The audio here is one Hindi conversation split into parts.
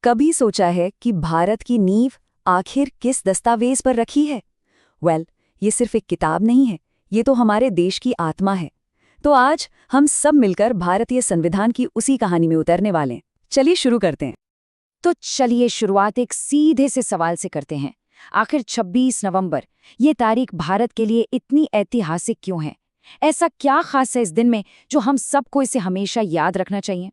कभी सोचा है कि भारत की नींव आखिर किस दस्तावेज पर रखी है? ये सिर्फ एक किताब नहीं है, ये तो हमारे देश की आत्मा है। तो आज हम सब मिलकर भारतीय संविधान की उसी कहानी में उतरने वाले हैं। चलिए शुरू करते हैं। तो चलिए शुरुआत एक सीधे से सवाल से करते हैं। आखिर 26 नवंबर, ये तारीख भारत के लिए इतनी ऐतिहासिक क्यों है? ऐसा क्या खास है इस दिन में जो हम सबको इसे हमेशा याद रखना चाहिए?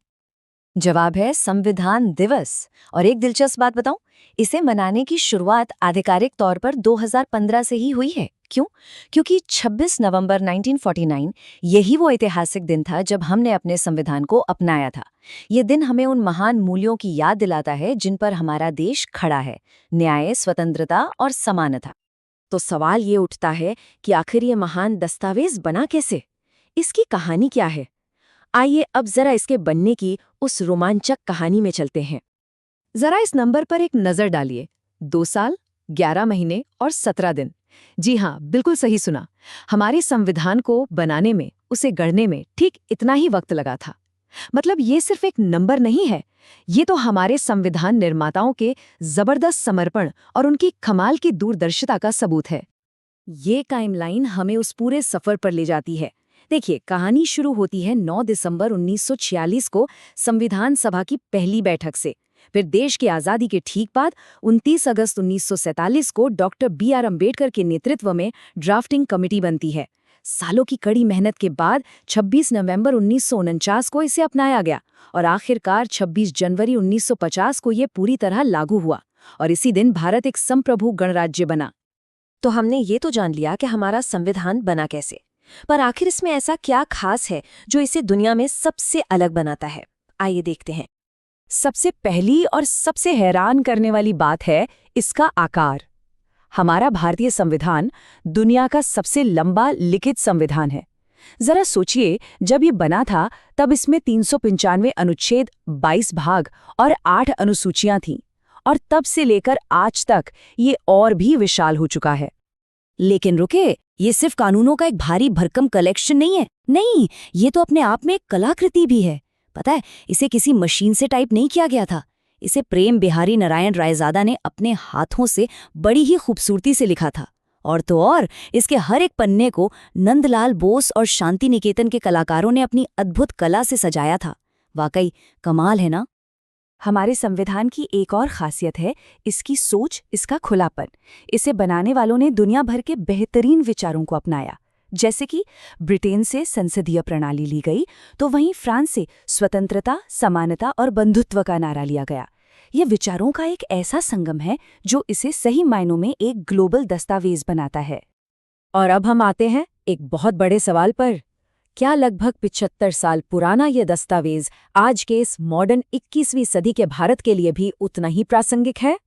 जवाब है संविधान दिवस। और एक दिलचस्प बात बताऊं, इसे मनाने की शुरुआत आधिकारिक तौर पर 2015 से ही हुई है। क्यों? क्योंकि 26 नवंबर 1949 यही वो ऐतिहासिक दिन था जब हमने अपने संविधान को अपनाया था। ये दिन हमें उन महान मूल्यों की याद दिलाता है जिन पर हमारा देश खड़ा है: न्याय, स्वतंत्रता और समानता। तो सवाल ये उठता है कि आखिर ये महान दस्तावेज बना कैसे? इसकी कहानी क्या है? आइए अब जरा इसके बनने की उस रोमांचक कहानी में चलते हैं। जरा इस नंबर पर एक नजर डालिए। 2 साल, 11 महीने और 17 दिन। जी हाँ, बिल्कुल सही सुना। हमारे संविधान को बनाने में, उसे गढ़ने में ठीक इतना ही वक्त लगा था। मतलब ये सिर्फ एक नंबर नहीं है, ये तो हमारे संविधान निर्माताओं के जबरदस्त समर्पण और उनकी कमाल की दूरदर्शिता का सबूत है। ये टाइमलाइन हमें उस पूरे सफर पर ले जाती है। देखिए, कहानी शुरू होती है 9 दिसंबर 1946 को संविधान सभा की पहली बैठक से। फिर देश की आज़ादी के ठीक बाद 29 अगस्त 1947 को डॉक्टर BR अम्बेडकर के नेतृत्व में ड्राफ्टिंग कमेटी बनती है। सालों की कड़ी मेहनत के बाद 26 नवंबर 1949 को इसे अपनाया गया और आखिरकार 26 जनवरी 1950 को ये पूरी तरह लागू हुआ और इसी दिन भारत एक संप्रभु गणराज्य बना। तो हमने ये तो जान लिया कि हमारा संविधान बना कैसे, पर आखिर इसमें ऐसा क्या खास है जो इसे दुनिया में सबसे अलग बनाता है? आइए देखते हैं। सबसे पहली और सबसे हैरान करने वाली बात है इसका आकार। हमारा भारतीय संविधान दुनिया का सबसे लंबा लिखित संविधान है। जरा सोचिए, जब ये बना था तब इसमें 395 अनुच्छेद, 22 भाग और 8 अनुसूचियां थीं, और तब से लेकर आज तक ये और भी विशाल हो चुका है। लेकिन रुके, ये सिर्फ कानूनों का एक भारी भरकम कलेक्शन नहीं है। नहीं, ये तो अपने आप में एक कलाकृति भी है। पता है, इसे किसी मशीन से टाइप नहीं किया गया था। इसे प्रेम बिहारी नारायण रायजादा ने अपने हाथों से बड़ी ही खूबसूरती से लिखा था। और तो और, इसके हर एक पन्ने को नंदलाल बोस और शांति निकेतन के कलाकारों ने अपनी अद्भुत कला से सजाया था। वाकई कमाल है ना? हमारे संविधान की एक और खासियत है इसकी सोच, इसका खुलापन। इसे बनाने वालों ने दुनिया भर के बेहतरीन विचारों को अपनाया। जैसे कि ब्रिटेन से संसदीय प्रणाली ली गई, तो वहीं फ्रांस से स्वतंत्रता, समानता और बंधुत्व का नारा लिया गया। ये विचारों का एक ऐसा संगम है जो इसे सही मायनों में एक ग्लोबल दस्तावेज बनाता है। और अब हम आते हैं एक बहुत बड़े सवाल पर। क्या लगभग 75 साल पुराना ये दस्तावेज आज के इस मॉडर्न 21वीं सदी के भारत के लिए भी उतना ही प्रासंगिक है?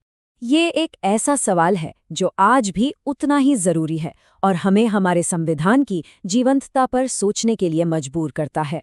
ये एक ऐसा सवाल है जो आज भी उतना ही जरूरी है और हमें हमारे संविधान की जीवंतता पर सोचने के लिए मजबूर करता है।